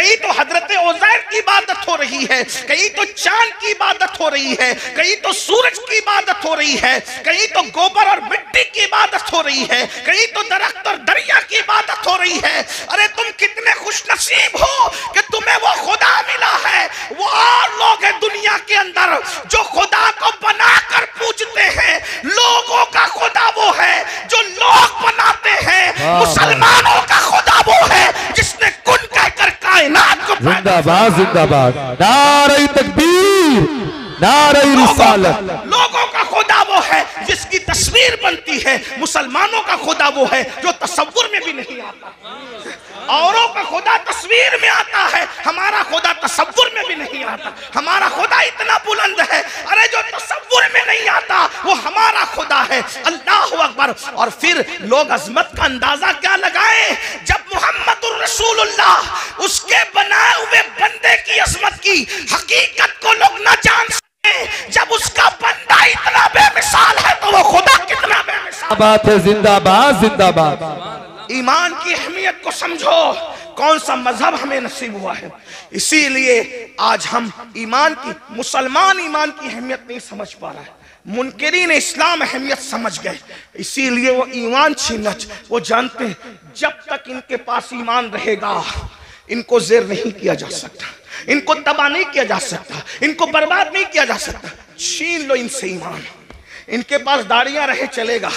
कहीं तो हजरत उज़ैर की इबादत हो रही है, कहीं तो चांद की इबादत हो रही है, कहीं तो सूरज की इबादत हो रही है, कहीं तो गोबर और मिट्टी की इबादत हो रही है, कहीं तो दरख्त और दरिया की इबादत हो रही है। अरे तुम कितने खुशनसीब हो कि तुम्हें वो खुदा मिला है। वो और लोग हैं दुनिया के अंदर जो खुदा को बनाकर पूजते हैं। लोगों का खुदा वो है जो लोग बनाते हैं। मुसलमानों का खुदा वो है जिसने कुन कहकर कायनात को जिंदाबाद जिंदाबाद, नारे तकबीर, नारे रिसालत। लोगों का खुदा वो है जिसकी तस्वीर बनती है। मुसलमानों का खुदा वो है जो तस्वुर में भी नहीं आता। औरों का खुदा तस्वीर में आता है, हमारा खुदा तस्वुर में भी नहीं आता। हमारा खुदा इतना बुलंद है, अरे जो तस्वुर में नहीं आता वो हमारा खुदा है। अल्लाहु अकबर। और फिर लोग अजमत का अंदाजा क्या लगाएं जब मुहम्मदुर रसूलुल्लाह उसके बनाए हुए बंदे की अजमत की हकीकत को लोग न जान सके। जब उसका बंदा इतना बेमिसाल है तो वो खुदा कितना बेमिसाल बात है। जिंदाबाद जिंदाबाद। ईमान की अहमियत को समझो। कौन सा मजहब हमें नसीब हुआ है, इसीलिए आज हम ईमान की, मुसलमान ईमान की अहमियत नहीं समझ पा रहा है। मुनकिरीन इस्लाम अहमियत समझ गए, इसीलिए वो ईमान छीनना। वो जानते हैं जब तक इनके पास ईमान रहेगा इनको ज़ेर नहीं किया जा सकता, इनको तबाह नहीं किया जा सकता, इनको बर्बाद नहीं किया जा सकता। छीन लो इनसे ईमान। इनके पास दाढ़ियां रहे चलेगा,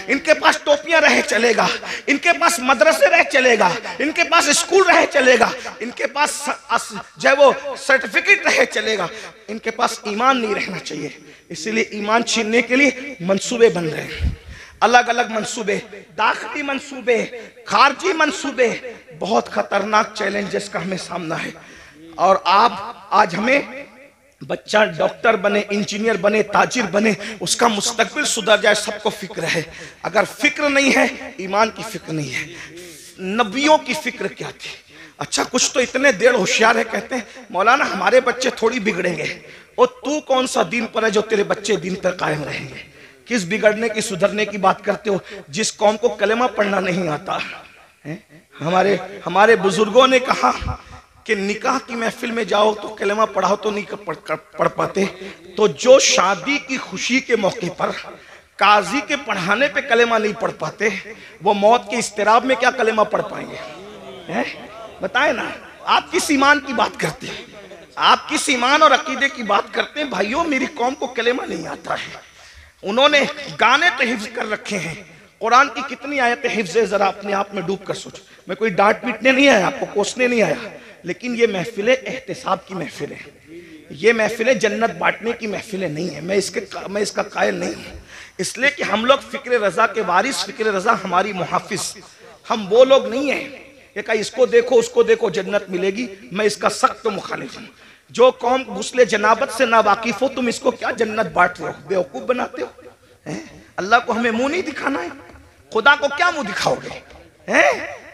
इनके पास टोपियां रहे चलेगा, इनके पास मदरसे रहे चलेगा, इनके पास स्कूल रहे चलेगा, इनके पास जो है वो सर्टिफिकेट रहे चलेगा, इनके पास ईमान नहीं रहना चाहिए। इसीलिए ईमान छीनने के लिए मंसूबे बन रहे हैं, अलग अलग मंसूबे, दाखिली मंसूबे, खारजी मंसूबे। बहुत खतरनाक चैलेंजेस का हमें सामना है। और आप आज हमें बच्चा डॉक्टर बने, इंजीनियर बने, ताजिर बने, उसका मुस्तकबिल सुधर जाए, सबको फिक्र है। अगर फिक्र नहीं है, ईमान की फिक्र नहीं है। नबियों की फिक्र क्या थी? अच्छा कुछ तो इतने देर होशियार है, कहते हैं मौलाना हमारे बच्चे थोड़ी बिगड़ेंगे। और तू कौन सा दीन पर है जो तेरे बच्चे दीन पर कायम रहेंगे? किस बिगड़ने की, सुधरने की बात करते हो? जिस कौम को कलेमा पढ़ना नहीं आता है। हमारे बुजुर्गों ने कहा कि निकाह की महफिल में जाओ तो कलेमा पढ़ाओ तो नहीं पढ़ पाते, तो जो शादी की खुशी के मौके पर काजी के पढ़ाने पे कलेमा नहीं पढ़ पाते, वो मौत के इस्तिराब में क्या कलेमा पढ़ पाएंगे? हैं? बताए ना। आप किस ईमान की बात करते हैं? आप किस ईमान और अकीदे की बात करते हैं? भाइयों मेरी कौम को कलेमा नहीं आता है। उन्होंने गाने तो हिफ्ज कर रखे हैं, कुरान की कितनी आयतें हिफ्ज है, जरा अपने आप में डूब कर सोच। मैं कोई डांट पीटने नहीं आया, आपको कोसने नहीं आया, लेकिन ये महफिलें एहतिसाब की महफिलें, ये महफिलें जन्नत बांटने की महफिलें नहीं है। मैं इसका कायल नहीं हूँ, इसलिए कि हम लोग फिक्र रजा के वारिस, फिक्र रजा हमारी मुहाफिज, हम वो लोग नहीं हैं कि कहीं इसको देखो उसको देखो जन्नत मिलेगी। मैं इसका सख्त मुखालिफ हूँ। जो कौम गुस्ले जनाबत से ना वाकिफ हो, तुम इसको क्या जन्नत बांट रहे हो, बेवकूफ बनाते हो? अल्लाह को हमें मुंह नहीं दिखाना है, खुदा को क्या मुंह दिखाओगे?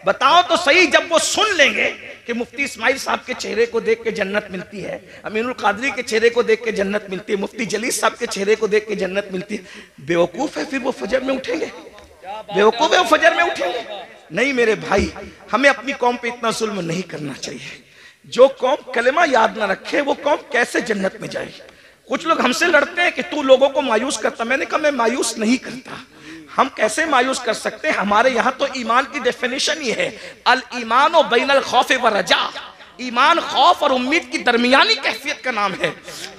बताओ तो सही। जब वो सुन लेंगे कि मुफ्ती इस्माइल साहब के चेहरे को देख के जन्नत मिलती है, अमीनुल कादरी के चेहरे को देख के जन्नत मिलती है, मुफ्ती जलीस साहब के चेहरे को देख के जन्नत मिलती है, बेवकूफ है फिर वो फजर में उठेंगे? बेवकूफ है वो फजर में उठेंगे? नहीं मेरे भाई, हमें अपनी कौम पे इतना जुल्म नहीं करना चाहिए। जो कौम कलेमा याद ना रखे वो कौम कैसे जन्नत में जाएगी? कुछ लोग हमसे लड़ते हैं कि तू लोगों को मायूस करता। मैंने कहा मैं मायूस नहीं करता। हम कैसे मायूस कर सकते हैं? हमारे यहाँ तो ईमान की डेफिनेशन ही है, अल ईमान व बैनल खौफ व रजा। ईमान खौफ और उम्मीद की दरमियानी कैफियत का नाम है।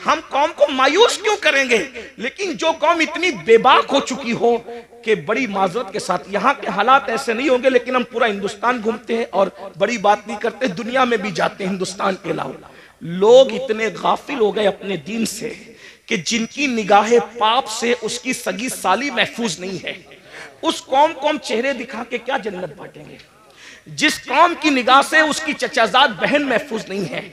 हम कौम को मायूस क्यों करेंगे? लेकिन जो कौम इतनी बेबाक हो चुकी हो कि बड़ी माजरत के साथ, यहाँ के हालात ऐसे नहीं होंगे, लेकिन हम पूरा हिंदुस्तान घूमते हैं और बड़ी बात नहीं करते, दुनिया में भी जाते हैं हिंदुस्तान के अलावा। लोग इतने गाफिल हो गए अपने दीन से कि जिनकी निगाहें पाप से उसकी सगी साली महफूज नहीं है, उस कौम को हम चेहरे दिखा के क्या जन्नत बांटेंगे? जिस कौम की निगाह से उसकी चचाजाद बहन महफूज नहीं है,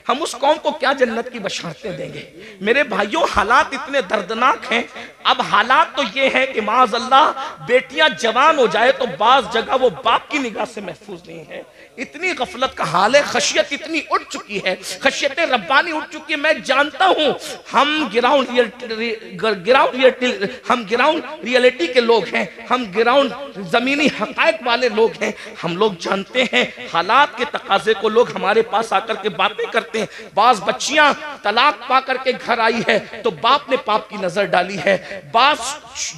हम उस कौम को क्या जन्नत की बशारतें देंगे? मेरे भाइयों हालात इतने दर्दनाक हैं। अब हालात तो ये है कि माज़अल्लाह बेटियां जवान हो जाए तो बाज जगह वो बाप की निगाह से महफूज नहीं है। इतनी गफलत का हाल है, खशियत इतनी उठ चुकी है, खशियत रब्बानी उठ चुकी है। मैं जानता हूं हम ग्राउंड रियलिटी के लोग हैं, हम ग्राउंड जमीनी हकायक वाले लोग हैं। हम लोग जानते हैं हालात के तकाजे को। लोग हमारे पास आकर के बातें करते हैं। बाज बच्चियां तलाक पा करके घर आई है तो बाप ने पाप की नजर डाली है, बाज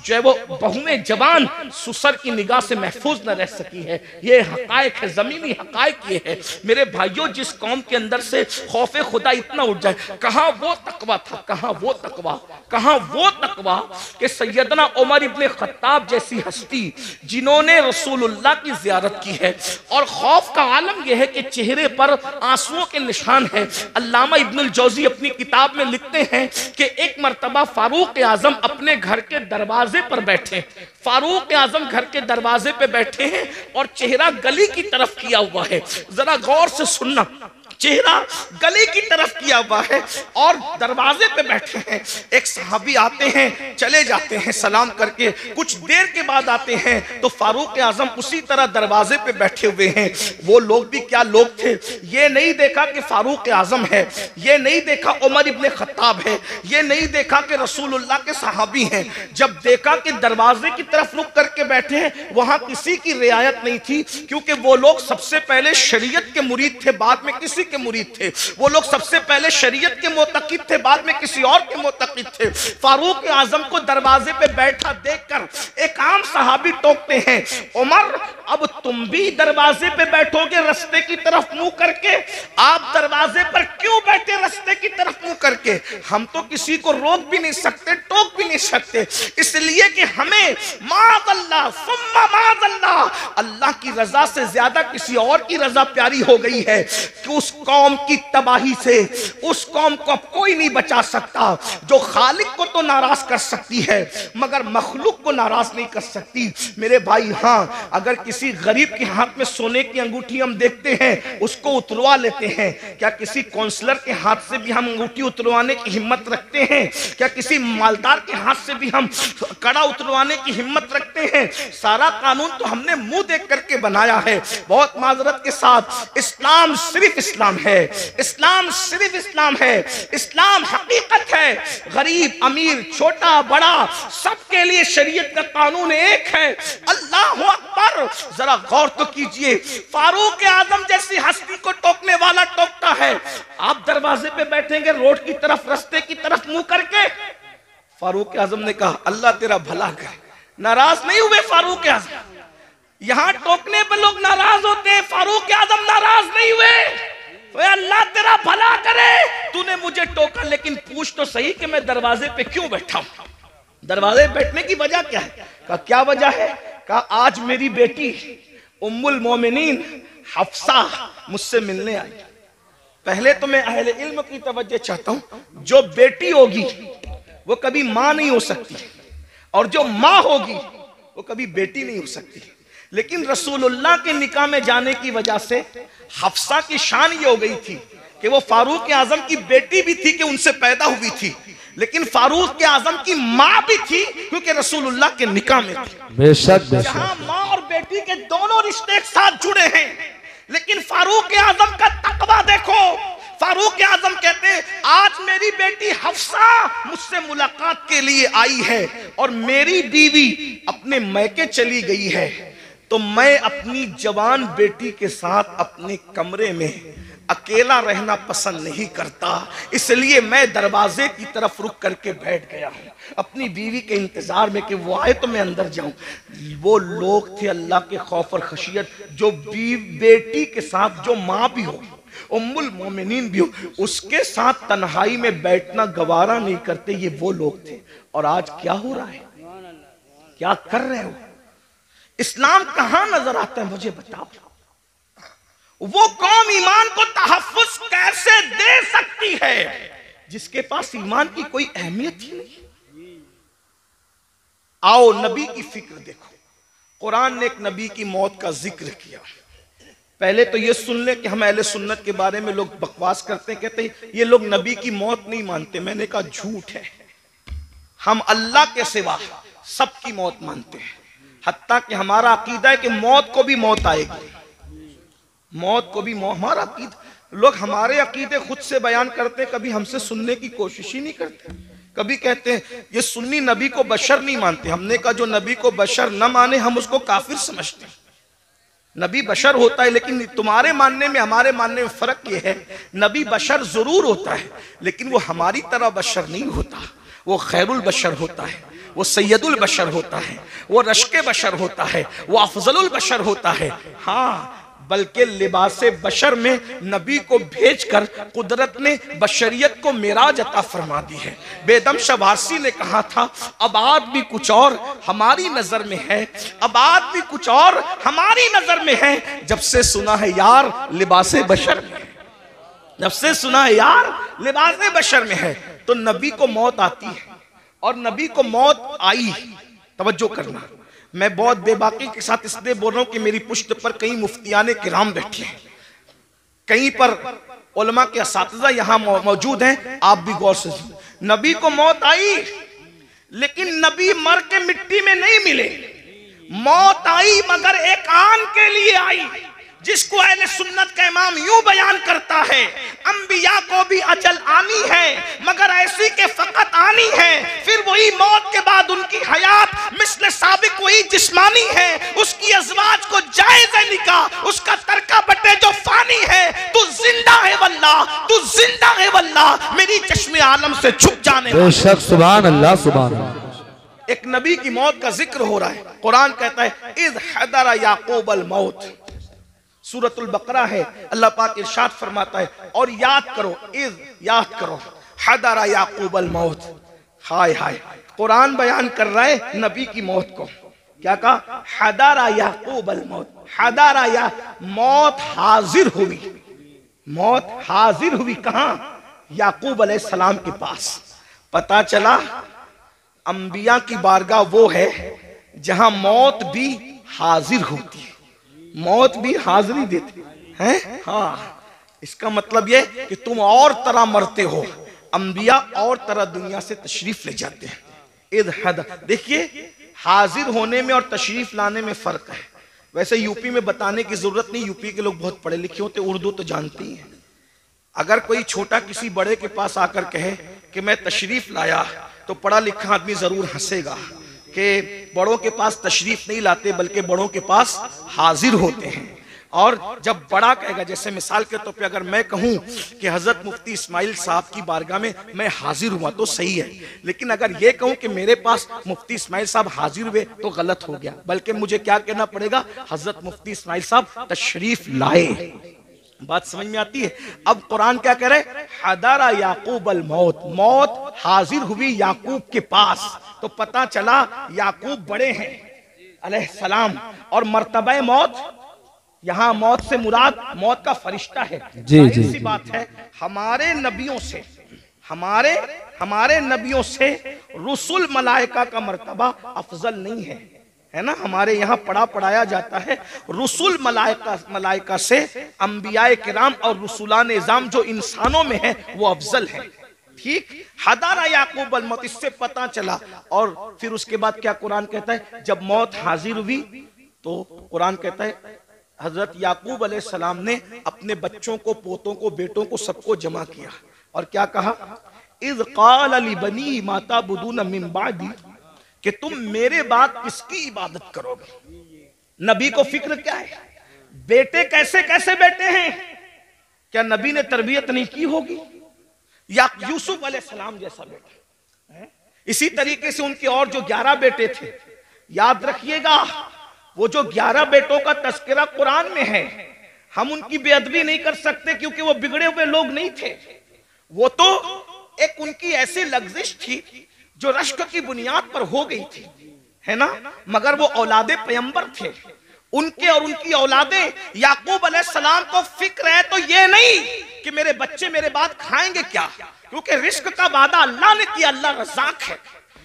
जो है वो बहुएं जवान सुसर की निगाह से महफूज न रह सकी है। ये हकायक है, जमीनी हकायक ये है। मेरे भाइयों, जिस कौम के अंदर से खौफे खुदा इतना उठ जाए, कहां वो तकवा था, कहां वो तकवा कि सैयदना उमर इब्ने खत्ताब जैसी हस्ती जिन्होंने रसूलुल्लाह की जियारत की है और खौफ का आलम यह है कि चेहरे पर आंसुओं के निशान है। अल्लामा इब्नुल जौजी अपनी किताब में लिखते हैं कि एक मर्तबा फारूक आजम अपने घर के दरवाजे पर बैठे, फारूक आजम घर के दरवाजे पे बैठे हैं और चेहरा गली की तरफ किया हुआ है। जरा गौर से सुनना, चेहरा गली की तरफ किया हुआ है और दरवाजे पे बैठे हैं। एक सहाबी आते हैं, चले जाते हैं सलाम करके, कुछ देर के बाद आते हैं तो फारूक आजम उसी तरह दरवाजे पे बैठे हुए हैं। वो लोग भी क्या लोग थे, ये नहीं देखा कि फारूक आजम है, ये नहीं देखा उमर इब्ने खत्ताब है, ये नहीं देखा कि रसूलुल्लाह के सहाबी हैं। जब देखा कि दरवाजे की तरफ रुक करके बैठे हैं, वहां किसी की रियायत नहीं थी, क्योंकि वो लोग सबसे पहले शरीयत के मुरीद थे, बाद में किसी के मुरीद थे। वो लोग सबसे पहले शरीयत के मोतकिद थे, बाद में किसी और के मोतकिद थे। फारूक आजम को दरवाजे पे बैठा देखकर एक आम सहाबी टोकते हैं, उमर अब तुम भी दरवाजे पे बैठोगे रास्ते की तरफ मुंह करके? आप दरवाजे पर क्यों बैठे रास्ते की तरफ मुंह करके? हम तो किसी को रोक भी नहीं सकते, टोक भी नहीं सकते, इसलिए कि हमें माज़अल्लाह सुम्मा माज़अल्लाह, अल्लाह की रजा से ज्यादा किसी और की रजा प्यारी हो गई है कि उस कौम की तबाही से उस कौम को अब कोई नहीं बचा सकता जो खालिक को तो नाराज कर सकती है मगर मखलूक को नाराज नहीं कर सकती। मेरे भाई, हाँ, अगर किसी गरीब के हाथ में सोने की अंगूठी हम देखते हैं, उसको उतरवा लेते हैं, क्या किसी काउंसलर के हाथ से भी हम अंगूठी उतरवाने की हिम्मत रखते हैं? क्या किसी मालदार के हाथ से भी हम कड़ा उतरवाने की हिम्मत रखते हैं? सारा कानून तो हमने मुंह देख करके बनाया है। बहुत माजरत के साथ, इस्लाम सिर्फ इस्लाम है, इस्लाम सिर्फ इस्लाम है, इस्लाम हकीकत है। गरीब अमीर छोटा बड़ा सबके लिए शरीयत का कानून एक है। अल्लाह अकबर। जरा गौर तो कीजिए, फारूक आजम जैसी हस्ती को टोकने वाला टोकता है, आप दरवाजे पे बैठेंगे रोड की तरफ, रास्ते की तरफ मुंह करके। फारूक आजम ने कहा अल्लाह तेरा भला करे। नाराज नहीं हुए फारूक आजम? यहां टोकने पे लोग नाराज होते हैं, फारूक आजम नाराज नहीं हुए। अल्लाह तेरा भला करे, तूने मुझे टोका, लेकिन पूछ तो सही कि मैं दरवाजे पे क्यों बैठा हूं? दरवाजे पे बैठने की वजह क्या है? कहा क्या वजह है? कहा आज मेरी बेटी उम्मुल मोमिनीन हफ्सा मुझसे मिलने आई। पहले तो मैं अहले इल्म की तवज्जो चाहता हूं, जो बेटी होगी वो कभी मां नहीं हो सकती और जो मां होगी वो कभी बेटी नहीं हो सकती। लेकिन रसूलुल्लाह के निकाह में जाने की वजह से हफ्सा की शान ये हो गई थी कि वो फारूक आजम की बेटी भी थी कि उनसे पैदा हुई थी, लेकिन फारूक आजम की मां भी थी क्योंकि रसूलुल्लाह के निकाह में थी। बेशक जहां मां और बेटी के दोनों रिश्ते एक साथ जुड़े हैं, लेकिन फारूक आजम का तकवा देखो। फारूक आजम कहते हैं आज मेरी बेटी हफ्सा मुझसे मुलाकात के लिए आई है और मेरी बीवी अपने मैके चली गई है, तो मैं अपनी जवान बेटी के साथ अपने कमरे में अकेला रहना पसंद नहीं करता, इसलिए मैं दरवाजे की तरफ रुक करके बैठ गया हूं अपनी बीवी के इंतजार में कि वो आए तो मैं अंदर जाऊं। वो लोग थे अल्लाह के खौफ और खशियत, जो बेटी के साथ, जो माँ भी हो, उम्मुल मोमिनीन भी हो, उसके साथ तन्हाई में बैठना गवारा नहीं करते। ये वो लोग थे। और आज क्या हो रहा है, क्या कर रहे हो? इस्लाम कहां नजर आता है मुझे बताओ। वो कौम ईमान को तहफ्फुज कैसे दे सकती है जिसके पास ईमान की कोई अहमियत ही नहीं? आओ नबी की फिक्र देखो। कुरान ने एक नबी की मौत का जिक्र किया। पहले तो ये सुन ले कि हम अहले सुन्नत के बारे में लोग बकवास करते हैं, कहते हैं ये लोग नबी की मौत नहीं मानते। मैंने कहा झूठ है, हम अल्लाह के सिवा सबकी मौत मानते हैं। हत्ता कि हमारा अकीदा है कि मौत को भी मौत आएगी। मौत को भी हमारा अकीद, लोग हमारे अकीदे खुद से बयान करते हैं, कभी हमसे सुनने की कोशिश ही नहीं करते। कभी कहते हैं ये सुन्नी नबी को बशर नहीं मानते। हमने कहा जो नबी को बशर न माने हम उसको काफिर समझते हैं। नबी बशर होता है, लेकिन तुम्हारे मानने में हमारे मानने में फर्क ये है, नबी बशर जरूर होता है लेकिन वो हमारी तरह बशर नहीं होता। वो खैरुल बशर होता है, वो सैयदुल बशर होता है, वो रश्के बशर होता है, वो अफजलुल बशर होता है। हाँ, बल्कि लिबासे बशर में नबी को भेजकर कुदरत ने बशरियत को मिराज अता फरमा दी है। बेदम शबासी ने कहा था अबाद भी कुछ और हमारी नजर में है, अबाद भी कुछ और हमारी नजर में है, जब से सुना है यार लिबासे बशर में, जब से सुना है यार लिबासे बशर में है। तो नबी को मौत आती है और नबी को मौत आई। तवज्जो करना, मैं बहुत बेबाकी के साथ इसलिए बोल रहा हूं कि मेरी पुश्त पर कई मुफ्तियाने किराम बैठे हैं, कहीं पर उलमा के असातिज़ा यहां मौजूद हैं, आप भी गौर से। नबी को मौत आई लेकिन नबी मर के मिट्टी में नहीं मिले। मौत आई मगर एक आन के लिए आई, जिसको अहले सुन्नत का इमाम यूं बयान करता है, अंबिया को भी अजल आनी है मगर ऐसी के फकत आनी है, फिर वही मौत के बाद उनकी हयात मिस्ल साबिक वही जिस्मानी है, उसकी अज़वाज को जायज़ है निकाह, उसका तरका बटे जो फानी है, तू जिंदा है वल्लाह, तू जिंदा है वल्लाह, मेरी चश्मे आलम से छुप जाने बेशक, सुभान अल्लाह सुभान अल्लाह। एक नबी की मौत का जिक्र हो रहा है। कुरान कहता है इज़ हदरा याकूब अल मौत, सूरतुल बकरा है। अल्लाह पाक इरशाद फरमाता है और याद करो, इज़ याद करो, हदरा याकूब अल मौत। हाय हाय, कुरान बयान कर रहा है नबी की मौत को। क्या कहा? हदरा याकूब अल मौत। हदरा या मौत हाजिर हुई, मौत हाजिर हुई कहां? याकूब अलैहिस्सलाम के पास। पता चला अंबिया की बारगाह वो है जहां मौत भी हाजिर होती है, मौत भी हाजिरी देती है। हाँ, इसका मतलब ये कि तुम और तरह मरते हो, अंबिया और तरह दुनिया से तशरीफ ले जाते हैं। इद हद, देखिए हाजिर होने में और तशरीफ लाने में फर्क है। वैसे यूपी में बताने की जरूरत नहीं, यूपी के लोग बहुत पढ़े लिखे होते, उर्दू तो जानते ही हैं। अगर कोई छोटा किसी बड़े के पास आकर कहे कि मैं तशरीफ लाया, तो पढ़ा लिखा आदमी जरूर हंसेगा कि बड़ों के पास तशरीफ नहीं लाते बल्कि बड़ों के पास हाजिर होते हैं। और जब बड़ा कहेगा, जैसे मिसाल के तौर पे अगर मैं कहूं कि हजरत मुफ्ती इस्माइल साहब की बारगाह में मैं हाजिर हुआ तो सही है, लेकिन अगर ये कहूं कि मेरे पास मुफ्ती इस्माइल साहब हाजिर हुए तो गलत हो गया। बल्कि मुझे क्या कहना पड़ेगा? हजरत मुफ्ती इस्माइल साहब तशरीफ लाए। बात समझ में आती है? अब कुरान क्या कह रहे? हदरा याकूब अल मौत, मौत हाजिर हुई याकूब के पास। तो पता चला याकूब बड़े हैं अलैहिस्सलाम, और मर्तबा मौत, यहां मौत से मुराद मौत का फरिश्ता है। जी जी, ऐसी बात है, हमारे नबियों से हमारे नबियों से रुसुल मलाइका का मर्तबा अफजल नहीं है ना। हमारे यहाँ पढ़ाया जाता है रुसुल मलाइका से अंबियाए किराम और रुसुलान निज़ाम जो इंसानों में है वो अफजल है। ठीक, हदारा याकूब अल मौत, इससे पता चला। और फिर उसके बाद क्या कुरान कहता है? जब मौत हाजिर हुई तो कुरान कहता है हजरत याकूब अलैहिस्सलाम ने अपने बच्चों को, पोतों को, बेटों को, सबको जमा किया और क्या कहा? इज़ क़ाल लिबनी मा ताबुदून मिन बादी, कि तुम मेरे बाद किसकी इबादत करोगे? नबी को फिक्र क्या है? बेटे कैसे कैसे बेटे हैं? क्या नबी ने तरबियत नहीं की होगी? या यूसुफ अलैहिस्सलाम जैसा बेटा है? इसी तरीके से उनके और जो 11 बेटे थे, याद रखिएगा वो जो 11 बेटों का तस्करा कुरान में है, हम उनकी बेअदबी नहीं कर सकते क्योंकि वो बिगड़े हुए लोग नहीं थे। वो तो एक उनकी ऐसी लग्जिश थी जो रश्क की बुनियाद पर हो गई थी, है ना। मगर वो औलादे पैगंबर थे, उनके और उनकी औलादे याकूब अलैहिस्सलाम को फिक्र है तो ये नहीं कि मेरे बच्चे मेरे बाद खाएंगे क्या, क्योंकि रिस्क का वादा अल्लाह ने किया, अल्लाह रज़ाक है।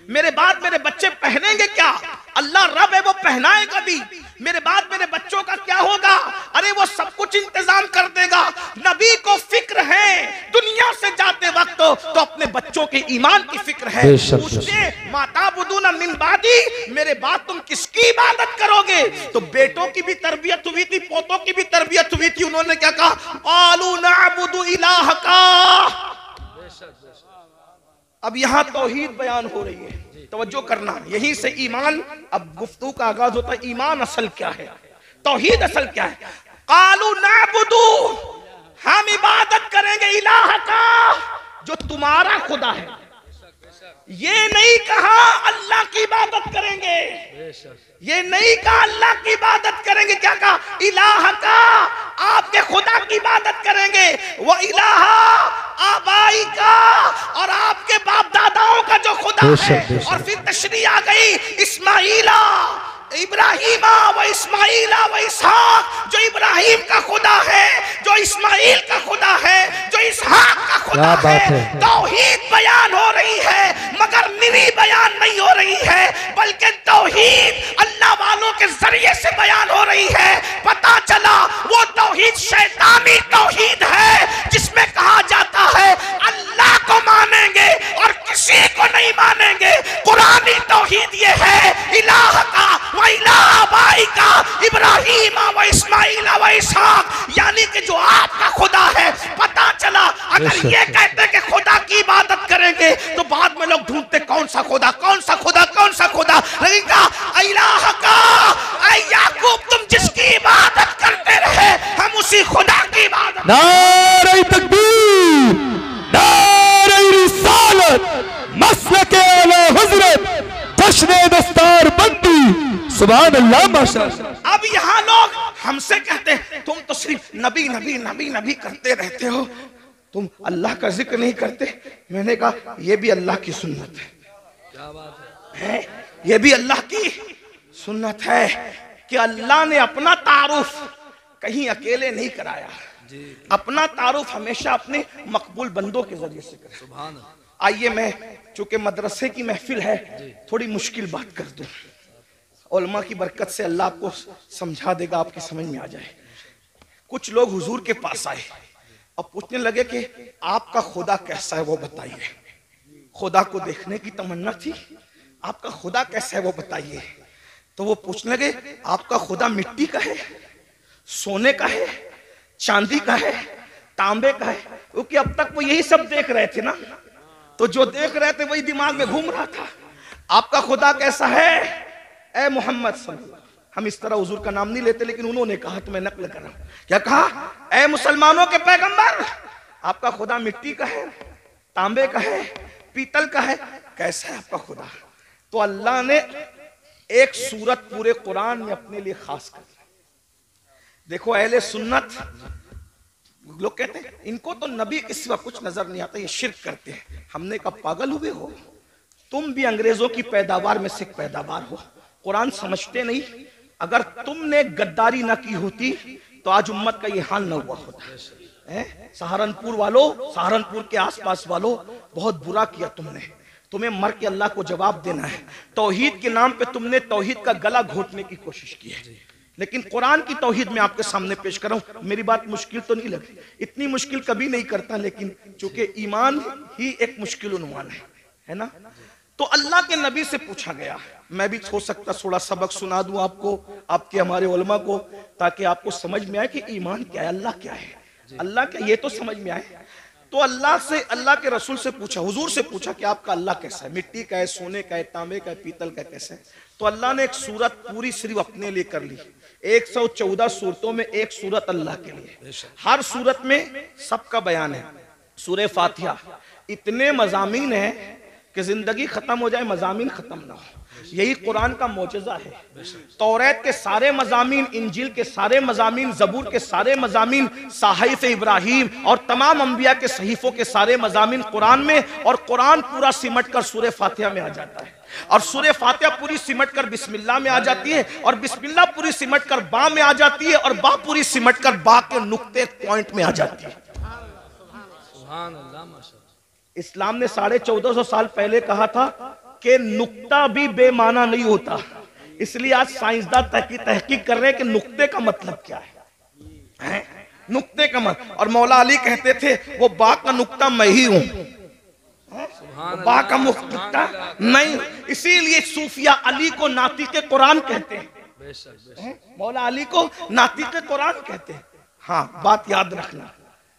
मेरे बाद मेरे बच्चे पहनेंगे क्या? अल्लाह रब है, वो पहनाएगा भी। मेरे बाद मेरे बच्चों का क्या होगा? अरे वो सब कुछ इंतजाम कर देगा। नबी को फिक्र है दुनिया से जाते वक्त तो अपने बच्चों के ईमान की फिक्र है। पूछते माता बुदूना मिन बादी, मेरे बाद तुम किसकी इबादत करोगे? तो बेटों की भी तरबियत हुई थी, पोतों की भी तरबियत हुई थी। उन्होंने क्या कहा? आलू नाबुदु इलाहका। अब यहां तौहीद बयान हो रही है, तवज्जो करना, यहीं से ईमान, अब गुफ्तगू का आगाज होता है। ईमान असल क्या है, तौहीद असल क्या है? कालू नाबुदु, हम इबादत करेंगे इलाह का, जो तुम्हारा खुदा है। ये नहीं कहा अल्लाह की इबादत करेंगे, ये नहीं कहा अल्लाह की इबादत करेंगे, क्या कहा? इलाह का, आपके खुदा की इबादत करेंगे। वो इलाहा आबाई का, और आपके बाप दादाओं का जो खुदा है। और फिर तशरीह आ गई इस्माइला इब्राहिमा व इस्माइला व इसहाक, जो इब्राहिम का खुदा है, जो इस्माइल का खुदा है, जो इसहाक का खुदा है। तौहीद बयान हो रही है, मगर निरी बयान नहीं हो रही है, बल्कि तौहीद अल्लाह वालों के जरिए से बयान हो रही है। पता चला वो तौहीद शैतानी तौहीद है, जिसमें कहा जाता है अल्लाह को मानेंगे और किसी को नहीं मानेंगे। कुरानी तौहीद ये है, इलाह का व इलाह बाई का, इब्राहिम व इस्माइल व इसहाक, यानी कि जो आपका खुदा है। पता चला अगर ये कहते कि खुदा की इबादत करेंगे तो बाद में लोग ढूंढते कौन सा खुदा, कौन सा खुदा, कौन सा खुदा। लेकिन इलाह का, ऐ याकूब तुम जिसकी इबादत करते रहे, हम उसी खुदा की इबादत। नारे तकबीर, नारे रिसालत, मसलके आला हज़रत, जश्न दस्तार बंदी, सुभान अल्लाह माशाअल्लाह। अब यहाँ लोग हमसे कहते हैं तुम तो सिर्फ नबी नबी नबी नबी करते रहते हो, तुम अल्लाह का जिक्र नहीं करते। मैंने कहा ये भी अल्लाह की सुन्नत है, क्या बात है? ये भी अल्लाह की सुन्नत है कि अल्लाह ने अपना तारुफ कहीं अकेले नहीं कराया, अपना तारुफ हमेशा अपने मकबूल बंदों के जरिए से करे। आइए मैं, चूंकि मदरसे की महफिल है, थोड़ी मुश्किल बात कर दूं, उलमा की बरकत से अल्लाह आपको समझा देगा, आपकी समझ में आ जाए। कुछ लोग हुजूर के पास आए और पूछने लगे कि आपका खुदा कैसा है वो बताइए। खुदा को देखने की तमन्ना थी, आपका खुदा कैसा है वो बताइए। तो वो पूछने लगे आपका खुदा मिट्टी का है, सोने का है, चांदी का है, तांबे का है? क्योंकि अब तक वो यही सब देख रहे थे ना, तो जो देख रहे थे वही दिमाग में घूम रहा था। आपका खुदा कैसा है ए मोहम्मद सल्लल्लाहु, हम इस तरह हुजूर का नाम नहीं लेते, लेकिन उन्होंने कहा तो मैं नकल कर रहा हूं। क्या कहा? ए मुसलमानों के पैगंबर, आपका खुदा मिट्टी का है, तांबे का है, पीतल का है, कैसा है आपका खुदा? तो अल्लाह ने एक सूरत पूरे कुरान में अपने लिए खास कर दी। देखो अहले सुन्नत लोग कहते हैं इनको तो नबी के सिवा कुछ नजर नहीं आता, ये शिर्क करते हैं। हमने कहा पागल हुए हो, तुम भी अंग्रेजों की पैदावार में से पैदावार हो, कुरान समझते नहीं। अगर तुमने गद्दारी ना की होती तो आज उम्मत का ये हाल ना हुआ होता। सहारनपुर वालों, सहारनपुर के आसपास वालों, बहुत बुरा किया तुमने, तुम्हें मर के अल्लाह को जवाब देना है। तौहीद के नाम पे तुमने तौहीद का गला घोटने की कोशिश की है, लेकिन कुरान की तौहीद में आपके सामने पेश कर रहा हूं। मेरी बात मुश्किल तो नहीं लगी, इतनी मुश्किल कभी नहीं करता, लेकिन चूंकि ईमान ही एक मुश्किल उन्वान है ना। तो अल्लाह के नबी से पूछा गया, मैं भी हो सकता थोड़ा सबक सुना दूं आपको, आपके हमारे उलमा को, ताकि आपको समझ में आए कि ईमान क्या है, अल्लाह क्या है, अल्लाह क्या, ये तो समझ में आए। तो अल्लाह से, अल्लाह के रसूल से पूछा, हुजूर से पूछा कि आपका अल्लाह कैसा है, मिट्टी का है, सोने का है, तांबे का है, पीतल का कैसा है? तो अल्लाह ने एक सूरत पूरी सिर्फ अपने लिए कर ली। 114 सूरतों में एक सूरत अल्लाह के लिए, हर सूरत में सबका बयान है। सूरह फातिहा इतने मजामीन है कि जिंदगी खत्म हो जाए मजामीन खत्म ना हो, यही कुरान का मौजज़ा है। तौरात के सारे मजामीन, इंजील के सारे मजामीन, जबूर के सारे मजामीन, साहिफ इब्राहिम और तमाम अंबिया के सहीफों के सारे मजामीन कुरान में, और कुरान पूरा सिमट कर सूरह फातिहा में आ जाता है, और सूरह फातिहा पूरी सिमट कर बिस्मिल्लाह में आ जाती है, और बिस्मिल्लाह पूरी सिमट कर बा में आ जाती है, और बा पूरी सिमट कर बा के नुक्ते पॉइंट में आ जाती है। इस्लाम ने 1450 साल पहले कहा था कि नुक्ता भी बेमाना नहीं होता, इसलिए आज साइंसदान तहकीक कर रहे हैं कि नुक्ते का मतलब क्या है? नुक्ते का मतलब। और मौला अली कहते थे वो बा का नुक्ता मैं ही हूं, बा का नुक्ता नहीं। इसीलिए सूफिया अली को नातिके कुरान कहते हैं, मौला अली को नातिके कुरान कहते हैं। हाँ, बात याद रखना,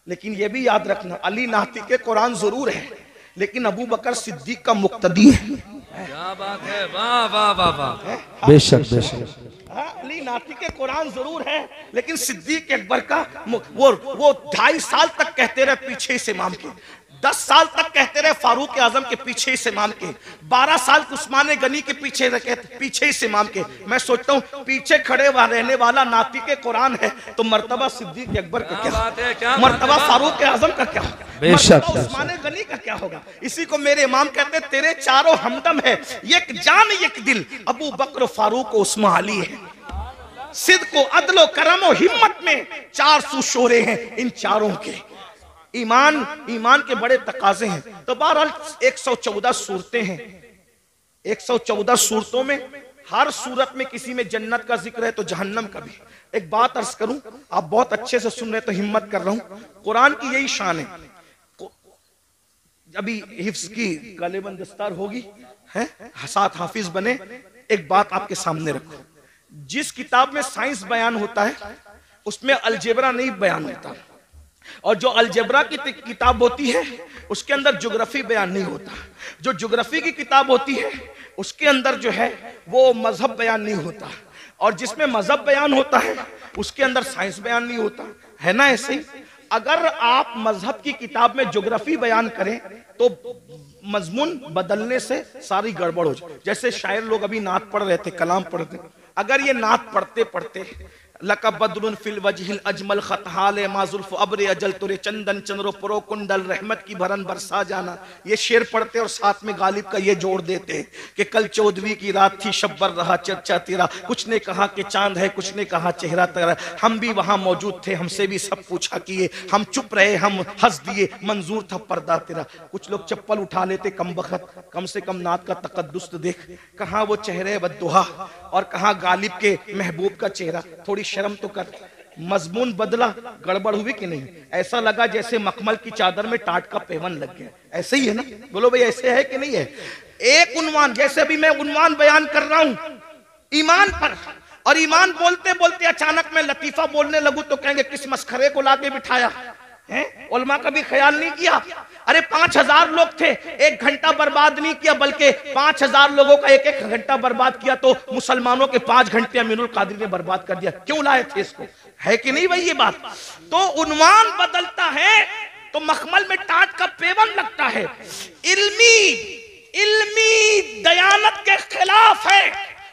लेकिन ये भी याद रखना अली नातिके कुरान जरूर है, लेकिन अबू बकर सिद्दीक का मुक्तदी है। क्या बात है, वाह वाह वाह वाह, बेशक बेशक। अली नातिके कुरान जरूर है, लेकिन सिद्दीक अकबर का वो 2.5 साल तक कहते रहे पीछे से इमाम के, 10 साल तक कहते रहे फारूक आजम के पीछे से इमाम के, 12 साल उस्मान गनी के पीछे से इमाम के। मैं सोचता हूँ पीछे खड़े रहने वाला नातिके कुरान है तो मर्तबा सिद्दीक अकबर का क्या, मर्तबा फारूक आजम का क्या, बेशक उस्मान गनी का क्या होगा? इसी को मेरे इमाम कहते हैं तेरे चारों हमदम है, एक जान एक दिल, अबू बकर फारूक उस्मान अली है। सिद्क़ अदलो करम हिम्मत में 400 शोरे हैं इन चारों के। ईमान के बड़े तकाजे हैं। तो बहरहाल 114 सूरतें हैं, 114 सूरतों में हर सूरत में किसी में जन्नत का जिक्र है तो जहन्नम का भी। एक बात अर्ज करूं, आप बहुत अच्छे से सुन रहे तो हिम्मत कर रहा हूं, कुरान की यही शान है। अभी हिफ्ज की गालिबन दस्तार होगी है, साथ हाफिज बने। एक बात आपके सामने रखो, जिस किताब में साइंस बयान होता है उसमें अलजेब्रा नहीं बयान होता, और जो अलजेब्रा की किताब होती है उसके अंदर ज्योग्राफी बयान नहीं होता। जो ज्योग्राफी की किताब होती है उसके अंदर जो है वो मजहब बयान नहीं होता, और जिसमें मजहब बयान होता है उसके अंदर साइंस बयान नहीं होता, है ना? ऐसे ही अगर आप मजहब की किताब में ज्योग्राफी बयान करें तो मजमून बदलने से सारी गड़बड़ हो जाए। जैसे शायर लोग अभी नात पढ़ रहे थे, कलाम पढ़ते, अगर ये नात पढ़ते पढ़ते लका बदरुन फिल वजहिल अजमल खतहाले माजुल्फ अब्र अजल तुरे चंदन चंद्रो पुरो कुंडल रहमत की भरन बरसा जाना, ये शेर पढ़ते और साथ में गालिब का ये जोड़ देते कि कल 14वीं की रात थी शब्बर रहा चर्चा तेरा, कुछ ने कहा कि चांद है कुछ ने कहा चेहरा तेरा, हम भी वहां मौजूद थे हमसे भी सब पूछा किए, हम चुप रहे हम हंस दिए मंजूर था पर्दा तेरा। कुछ लोग चप्पल उठा लेते कम बखत, कम से कम नात का तकद्दुस देख, कहाँ वो चेहरे बद्दुहा और कहाँ गालिब के महबूब का चेहरा, थोड़ी शर्म तो कर। मजमून बदला, गड़बड़ हुई कि नहीं? ऐसा लगा जैसे मखमल की चादर में टाट का पेवन लग गया। ऐसे ही है ना? बोलो भाई ऐसे है कि नहीं है? एक उन्वान, जैसे अभी मैं उन्वान बयान कर रहा हूं ईमान पर, और ईमान बोलते बोलते अचानक मैं लतीफा बोलने लगूं तो कहेंगे किस मस्खरे को लाके बिठाया है? उलमा का भी ख्याल नहीं किया। अरे 5000 लोग थे, 1 घंटा बर्बाद नहीं किया, बल्कि 5000 लोगों का 1-1 घंटा बर्बाद किया, तो मुसलमानों के 5 घंटे अमीरुल कादिर ने बर्बाद कर दिया। क्यों लाए थे इसको? है कि नहीं भाई ये बात? तो उन्वान बदलता है तो मखमल में टाट का पेवन लगता है। इल्मी दयानत के खिलाफ है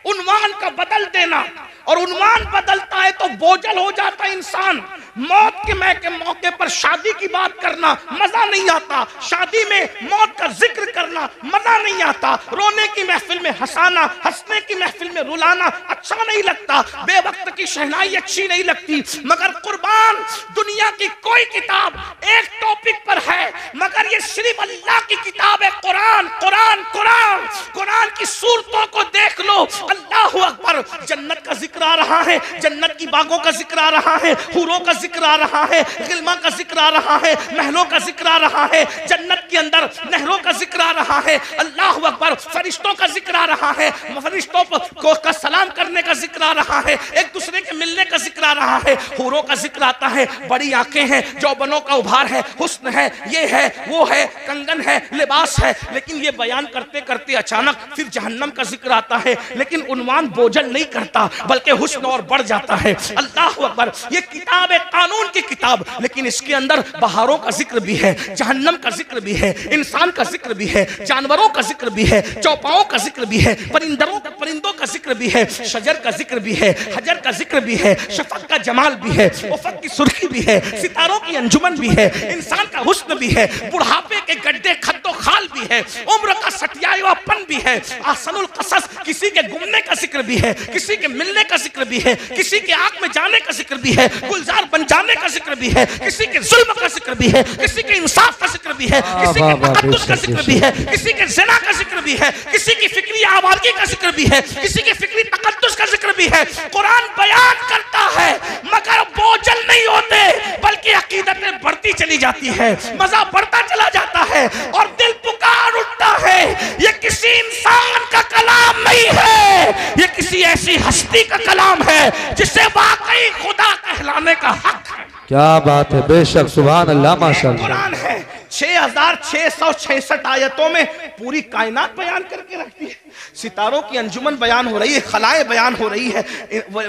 उन्वान का बदल देना, और उन्वान बदलता है तो बोझल हो जाता है इंसान। मौत के मौके पर शादी की बात करना मजा नहीं आता, शादी में मौत का जिक्र करना मजा नहीं आता, रोने की महफिल में हंसाना, हंसने की महफिल में रुलाना अच्छा नहीं लगता, बेवक्त की शहनाई अच्छी नहीं लगती। मगर कुर्बान दुनिया की कोई किताब एक टॉपिक पर है, मगर ये सिर्फ अल्लाह की किताब है, कुरान। कुरान कुरान कुरान की सूरतों को देख लो, अल्लाह अकबर। जन्नत का जिक्र आ रहा है, जन्नत की बागों का जिक्र आ रहा है, हूरों का जिक्र आ रहा है, गिलमा का जिक्र आ रहा है, महलों का जिक्र आ रहा है, जन्नत के अंदर नहरों का जिक्र आ रहा है, अल्लाह अकबर। फरिश्तों का जिक्र आ रहा है, फरिश्तों को का सलाम करने का जिक्र आ रहा है, एक दूसरे के मिलने का जिक्र आ रहा है, हूरों का जिक्र आता है, बड़ी आंखें हैं, जौबनों का उभार है, हुस्न है, ये है वो है, कंगन है, लिबास है। लेकिन ये बयान करते करते अचानक फिर जहन्नम का जिक्र आता है, लेकिन उन्वान बोझल नहीं करता बल्कि हुस्न और बढ़ जाता है। अल्लाह अकबर। ये किताब है कानून की किताब, लेकिन इसके अंदर बहारों का जिक्र भी है, जहन्नम का जिक्र भी है, इंसान का जिक्र भी है, जानवरों का जिक्र भी है, चौपाओं का जिक्र भी है, परिंदों का जिक्र भी है, शजर का जिक्र भी है, हजर का जिक्र भी है, शफक का जमाल भी है, उफक की सुर्खी भी है, सितारों की अंजुमन भी है, इंसान का हुस्न भी है, बुढ़ापे के गड्ढे खद्दो खाल भी है, उम्र का सटियापन भी है, आसनुल कसस किसी के गुमने का जिक्र भी है, किसी के मिलने का जिक्र भी है, किसी के आग में जाने का जिक्र भी है, गुलजार बन जाने का जिक्र भी है, किसी के जुल्म का जिक्र भी है, किसी के इंसाफ का जिक्र भी है, किसी के तकद्दुस का जिक्र भी है, किसी के ज़िना का जिक्र भी है, किसी की फिक्री आवारगी का जिक्र भी है, किसी के फिक्री तकद्दुस का जिक्र भी है। कुरान बयान करता है मगर बोझल नहीं होते, बल्कि अकीदतें बढ़ती चली जाती है, मजा बढ़ता चला जाता है और दिल पुकार उठता है। ये किसी इंसान का कलाम नहीं है, ये किसी ऐसी हस्ती का कलाम है जिसे वाकई खुदा कहलाने का हक है। क्या बात है, बेशक, सुभान अल्लाह, माशाअल्लाह। कुरान है 6666 आयतों में पूरी कायनात बयान करके रखती है। सितारों की अंजुमन बयान हो रही है, खलाएं बयान हो रही है,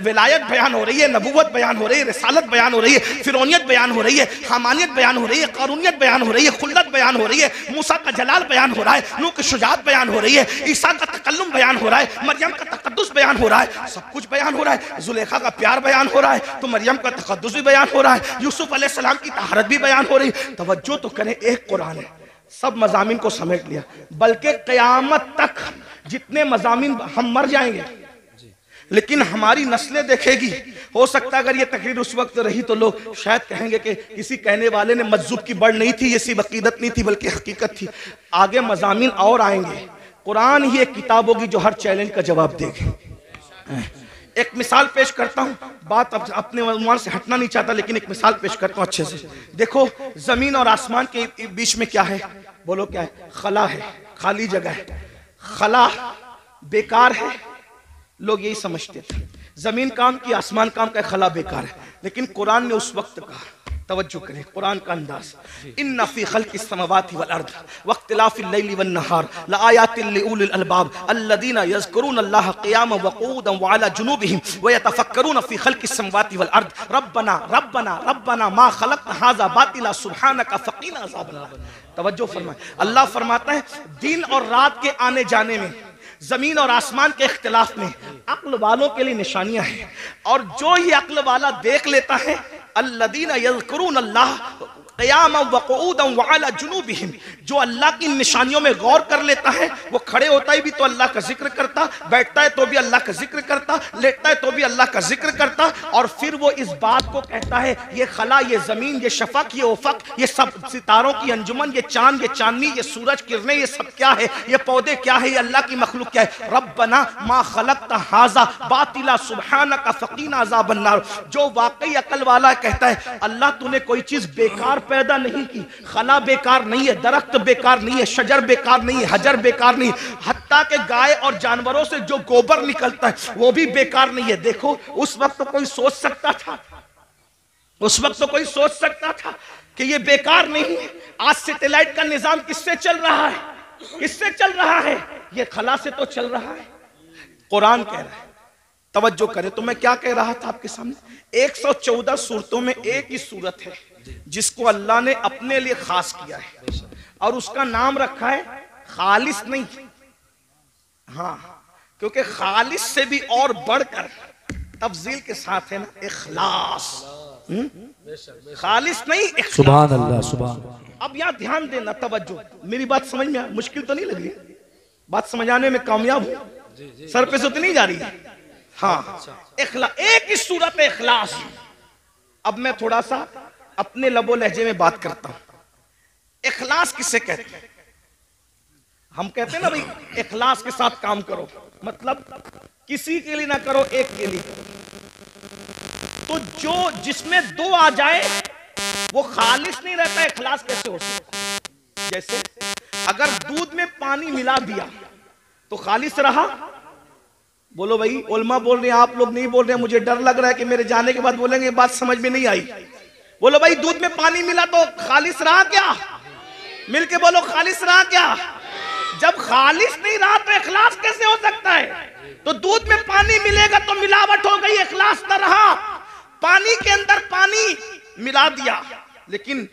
विलायत बयान हो रही है, नबूवत बयान हो रही है, रिसालत बयान हो रही है, फिरौनियत बयान हो रही है, हामानियत बयान हो रही है, कारूनियत बयान हो रही है, खुल्लत बयान हो रही है, मूसा का जलाल बयान हो रहा है, नूह की शुजाअत बयान हो रही है, ईसा का तकल्लुम बयान हो रहा है, मरियम का तकद्दुस बयान हो रहा है, सब कुछ बयान हो रहा है। जुलेखा का प्यार बयान हो रहा है तो मरियम का तकद्दुस भी बयान हो रहा है, यूसुफ अलैहिस्सलाम की तहारत भी बयान हो रही है। तवज्जो तो करें, एक कुरान है, सब मज़ामीन को समेट लिया, बल्कि क़यामत तक जितने मज़ामीन, हम मर जाएंगे लेकिन हमारी नस्लें देखेगी। हो सकता है अगर ये तकरीर उस वक्त रही तो लोग शायद कहेंगे कि किसी कहने वाले ने मज्जुब की बढ़ नहीं थी, ये सिर्फ अकीदत नहीं थी बल्कि हकीकत थी। आगे मज़ामीन और आएंगे। कुरान ही एक किताब होगी जो हर चैलेंज का जवाब देगी। एक मिसाल पेश करता हूँ, बात अब अपने उन्वान से हटना नहीं चाहता लेकिन एक मिसाल पेश करता हूँ अच्छे से। देखो जमीन और आसमान के बीच में क्या है, बोलो क्या है? खला है, खाली जगह है। खला बेकार है, लोग यही समझते थे। जमीन काम की, आसमान काम का, खला बेकार है। लेकिन कुरान ने उस वक्त कहा, तवज्जो करें कुरान का अंदाज, इन्ना फी खल्क़िस समावाति वल अर्द वख्तिलाफ़िल लैली वन नहार लआयातिल लिउलिल अलबाब अल्लज़ीना यज़कुरूनल्लाह क़ियामन व क़ुऊदन व अला जुनूबिहिम व यतफ़क्करून फी खल्क़िस समावाति वल अर्द रब्बना रब्बना रब्बना मा खलक़्ता हाज़ा बातिला सुब्हानका फ़क़ीना अज़ाबन्नार। तवज्जो फरमाएं, अल्लाह फरमाता है दिन और रात के आने जाने में, जमीन और आसमान के इख्तिलाफ में अक्ल वालों के लिए निशानियां हैं। और जो ये अक्ल वाला देख लेता है, अल्लज़ीना यज़कुरूनल्लाह क़ियामन व क़ुऊदन व अला जुनूबिहिम, जो अल्लाह की निशानियों में गौर कर लेता है, वो खड़े होता ही भी तो अल्लाह का जिक्र करता, बैठता है तो भी अल्लाह का जिक्र करता, लेटता है तो भी अल्लाह का जिक्र करता। और फिर वो इस बात को कहता है, ये खला, ये जमीन, ये शफक, ये उफक, ये सब सितारों की अंजुमन, ये चांद, ये चांदनी, ये सूरज किरणें, ये सब क्या है? ये पौधे क्या है? ये अल्लाह की मखलूक क्या है? रब्बना मा खलक़्ता हाज़ा बातिला सुब्हानका फ़क़ीना अज़ाबन्नार। जो वाकई अकल वाला कहता है, अल्लाह तूने कोई चीज बेकार पैदा नहीं की, खला बेकार नहीं है, दरख्त बेकार नहीं है, शजर बेकार नहीं है, हजर बेकार नहीं, हत्ता के गाय और जानवरों से जो गोबर निकलता है वो भी बेकार नहीं है। देखो उस वक्त तो कोई सोच सकता था, उस वक्त तो कोई सोच सकता था कि ये बेकार नहीं है। आज सैटेलाइट का निजाम किससे चल रहा है? किससे चल रहा है? ये खला से तो चल रहा है। कुरान कह रहा है, तवज्जो करें। तो मैं क्या कह रहा था आपके सामने, 114 सूरतों में एक ही सूरत है जिसको अल्लाह ने अपने लिए खास किया है और उसका नाम रखा है खालिस नहीं, हाँ, क्योंकि खालिस से भी और बढ़कर तफजील के साथ है ना इखलास। खालिस नहीं, इखलास। सुभान अल्लाह, सुभान। अब यहां ध्यान देना, तवज्जो, मेरी बात समझ में मुश्किल तो नहीं लग रही? बात समझाने में कामयाब हूं, सर पे से तो नहीं जा रही है? हाँ, इखलास, एक ही सूरत है इखलास। अब मैं थोड़ा सा अपने लबो लहजे में बात करता हूं। इखलास किसे कहते हैं? हम कहते हैं ना भाई, इखलास के साथ काम करो, मतलब किसी के लिए ना करो, एक के लिए करो। तो जो जिसमें दो आ जाए वो खालिस नहीं रहता। इखलास कैसे हो सकता है? जैसे अगर दूध में पानी मिला दिया तो खालिस रहा? बोलो भाई, उलमा बोल रहे हैं, आप लोग नहीं बोल रहे हैं, मुझे डर लग रहा है कि मेरे जाने के बाद बोलेंगे बात समझ में नहीं आई। बोलो भाई, दूध में पानी मिला तो खालिस रहा क्या? मिलके बोलो, खालिस रहा क्या? जब खालिस नहीं रहा तो इखलास कैसे हो सकता है? तो दूध में पानी मिलेगा तो मिलावट हो गई, इखलास न रहा। पानी के अंदर पानी मिला दिया, लेकिन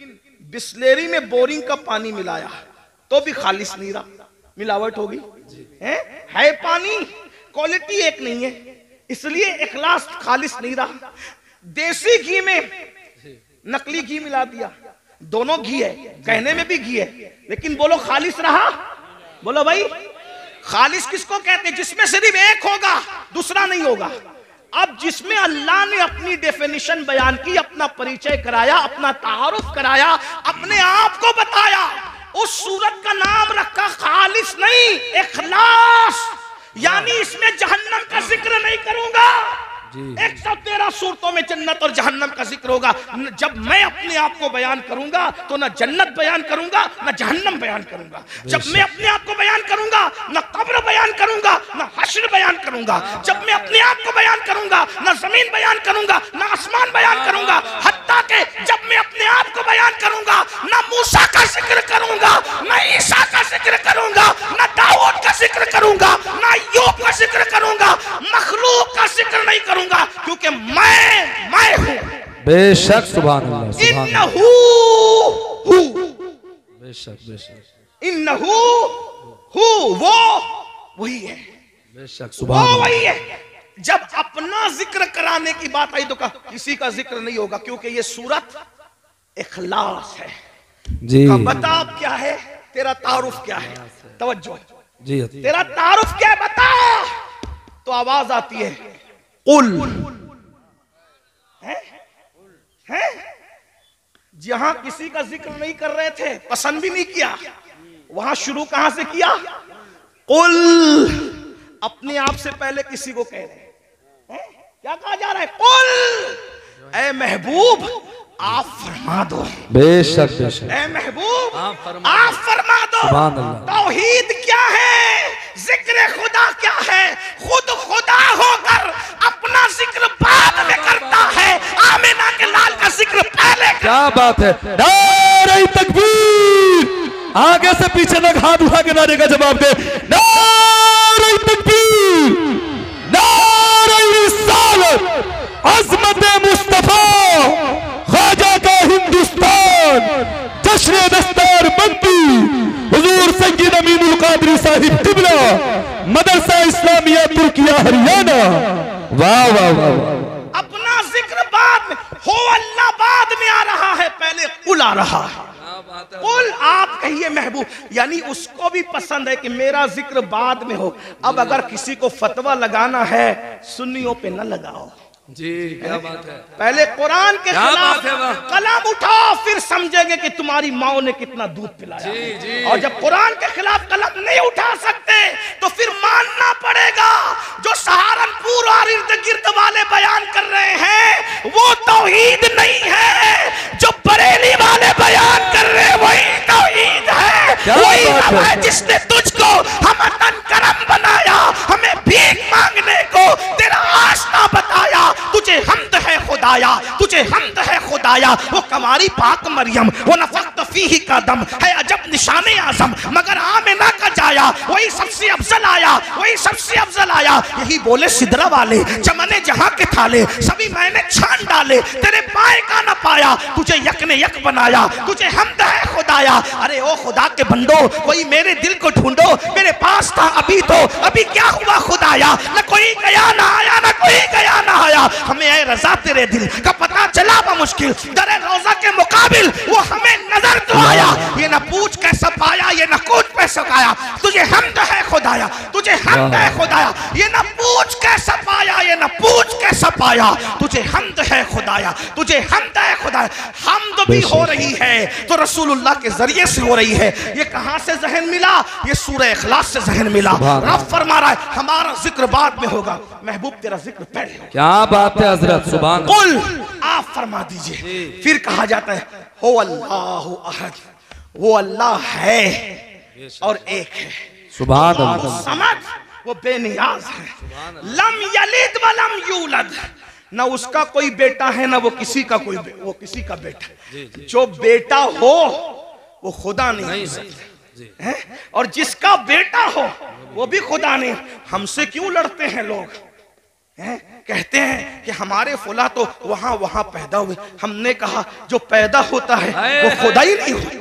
बिस्लेरी में बोरिंग का पानी मिलाया तो भी खालिस नहीं रहा, मिलावट हो गई। है पानी, क्वालिटी एक नहीं है, इसलिए इखलास खालिस नहीं रहा। देसी घी में नकली घी मिला दिया, दोनों घी है, कहने में भी घी है, लेकिन बोलो खालिस रहा? बोलो भाई, खालिस किसको कहते हैं? जिसमें सिर्फ एक होगा, दूसरा नहीं होगा। अब जिसमें अल्लाह ने अपनी डेफिनेशन बयान की, अपना परिचय कराया, अपना तारुफ कराया, अपने आप को बताया, उस सूरत का नाम रखा खालिस नहीं, इखलास। यानी इसमें जहन्नम का जिक्र नहीं करूंगा। 113 सूरतों में जन्नत और जहन्नम का जिक्र होगा। जब मैं अपने आप को बयान करूंगा तो ना जन्नत बयान करूंगा ना जहन्नम बयान करूंगा। जब मैं अपने आप को बयान करूंगा ना कब्र बयान करूंगा ना हश्र बयान करूंगा। जब मैं अपने आप को बयान करूंगा ना जमीन बयान करूंगा ना आसमान बयान करूंगा। हत्ता के जब मैं अपने आप को बयान करूंगा ना मूसा का जिक्र करूंगा ना ईसा का जिक्र करूंगा ना दाऊद का जिक्र करूंगा ना अय्यूब का जिक्र करूंगा। मखलूक का जिक्र नहीं करूंगा क्योंकि मैं हूं। बेशक सुभान अल्लाह, इन्नहू हू, बेशक बेशक इन्नहू हू, वो वही है, बेशक सुभान वो अल्लाह। वही है। जब अपना जिक्र कराने की बात आई तो कहा किसी का जिक्र नहीं होगा क्योंकि ये सूरत इखलास है। जी बता अब क्या है तेरा तारुफ, क्या है? तवज्जो जी, तेरा तारुफ क्या है बता। तो आवाज आती है कुल, है? जहां किसी का जिक्र नहीं कर रहे थे, पसंद भी नहीं किया, वहां शुरू कहां से किया? कुल। अपने आप से पहले किसी को कह रहे हैं। क्या कहा जा रहा है? कुल, ऐ महबूब आप फरमा दो। बेशक बेशक, ऐ महबूब आप फरमा दो। सुभान अल्लाह। तौहीद क्या है? जिक्र खुदा क्या है? खुद खुदा होकर अपना जिक्र बाद में करता है, आमिना के लाल का जिक्र पहले। क्या बात है। नारे तकबीर, आगे से पीछे तक हाथ उठा के नारे का जवाब दे। नारे तकबीर, नारे रिसालत, अज़मत मुस्तफा, ख्वाजा का हिंदुस्तान, जश्न दस्तार बंदी, हुजूर सय्यद अमीनुल कादरी साहिब किबला, मदरसा इस्लामिया तुर्किया हरियाणा। वाह वाह वाह। अपना जिक्र बाद में हो, अल्लाह बाद में आ रहा है, पहले कुल आ रहा है। कुल आप कहिए महबूब, यानी उसको भी पसंद है कि मेरा जिक्र बाद में हो। अब अगर किसी को फतवा लगाना है, सुन्नियों पे न लगाओ जी। क्या बात है। पहले कुरान के खिलाफ है, कलम उठाओ, फिर समझेंगे कि तुम्हारी माओ ने कितना दूध पिलाया। जी, जी। और जब कुरान के खिलाफ कलम नहीं उठा सकते तो फिर मानना पड़ेगा जो सहारनपुर और इर्द गिर्द वाले बयान कर रहे हैं वो तौहीद नहीं है, जो बरेली वाले बयान कर रहे हैं वही तौहीद है। वही रब है जिसने तुझको हमतन करम बनाया, हमें भीख मांगने को तेरा आसना बताया। तुझे हमद है खुदाया, तुझे हमद है खुदाया। वो कमारी पाक मरियम, वो नफख्त फीही का दम है अजब निशाने आजम, मगर आमिना का जाया वही सबसे अफजल आया, वही सबसे अफजल आया। यही बोले सिदरा वाले, चमने जहां के थाले सभी मैंने छान डाले, तेरे पाए का न पाया, तुझे यक ने यक बनाया, तुझे हमद है खुदाया। अरे ओ खुदा के बंदो, कोई मेरे दिल को ढूंढो, मेरे पास था अभी तो, अभी क्या हुआ खुदाया? न कोई गया ना आया, न कोई गया ना आया। हमें ऐ रजा तेरे दिल का पता चला मुश्किल, दरे रोजा के मुकाबिल वो हमें नजर तो आया। ये न पूछ कैसा पाया, ये न कूद कैसा पाया, तुझे हमद है खुदाया, तुझे हमद है खुदाया। ये न पूछ कैसा पाया, ये न पूछ कैसा पाया, तुझे हमद है खुदाया, तुझे हमद है खुदाया। हमद भी हो रही है तो रसूलुल्लाह के जरिए से हो रही है। ये कहां से जहन मिला? ये सूरह इखलास से जहन मिला। रब फरमा रहा है हमारा जिक्र बाद में होगा, महबूब तेरा जिक्र पहले होगा। क्या बात है हजरत, सुभान। कुल आप फरमा दीजिए। फिर कहा जाता है हो अल्लाह अहद, वो अल्लाह है और एक है। सुभान अल्लाह। समझ, वो बेनियाज है। लम यलिद व लम यूलद, ना उसका कोई बेटा है ना वो किसी का कोई वो किसी का बेटा। जो बेटा हो वो खुदा नहीं है, और जिसका बेटा हो वो भी खुदा नहीं। हमसे क्यों लड़ते हैं लोग? कहते हैं कि हमारे फुला तो वहां वहां पैदा हुए। हमने कहा जो पैदा होता है वो खुदा ही नहीं होता।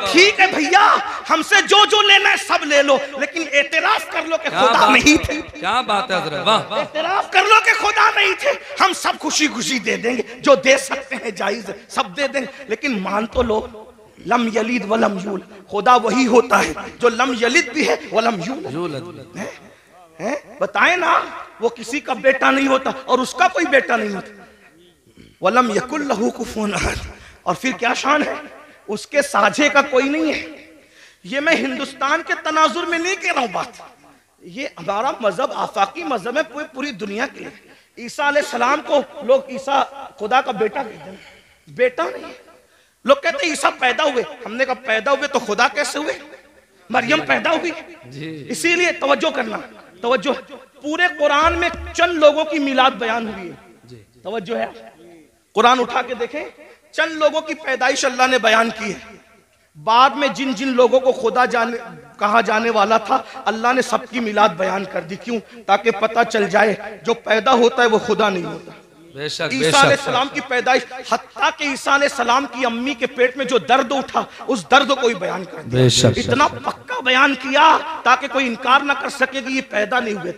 ठीक है भैया, हमसे जो जो लेना है सब ले लो, लेकिन एतराफ कर लो कि खुदा नहीं थे। क्या बात है हजरत, वाह। एतराफ कर लो कि खुदा नहीं थे। हम सब खुशी खुशी दे देंगे, जो दे सकते हैं जायज सब दे देंगे, लेकिन मान तो लो लम यलिद वलम यूलद, खुदा वही होता है जो लम यलिद भी है वलम यूलद है। बताए ना, वो किसी का बेटा नहीं होता और उसका कोई बेटा नहीं होता। वलम यकुल लहू कुफुवन अहद, और फिर क्या शान है, उसके साझे का कोई नहीं है। ये मैं हिंदुस्तान के तनाजुर में नहीं कह रहा हूं बात, ये हमारा मजहब आफाकी मजहब है पूरी दुनिया के लिए। ईसा अलैहि सलाम को लोग ईसा खुदा का बेटा कहते हैं, बेटा नहीं। लोग कहते हैं ईसा पैदा हुए, हमने कहा पैदा हुए तो खुदा कैसे हुए, मरियम पैदा हुई। इसीलिए तवज्जो करना, तवज्जो, पूरे कुरान में चंद लोगों की मिलाद बयान हुई है, तवज्जो है। कुरान उठा के देखें, चंद लोगों की पैदाइश अल्लाह ने बयान की है। बाद में जिन जिन लोगों को खुदा कहा जाने वाला था, अल्लाह ने सबकी मिलाद बयान कर दी। क्यों? ताकि पता चल जाए जो पैदा होता है वो खुदा नहीं होता। ईसा अलैहि सलाम की पैदाइश, हत्ता के ईसा अलैहि सलाम की अम्मी के पेट में जो दर्द उठा, उस दर्द को ही बयान कर दिया। इतना पक्का बयान किया ताकि कोई इनकार ना कर सके कि ये पैदा नहीं हुए थे।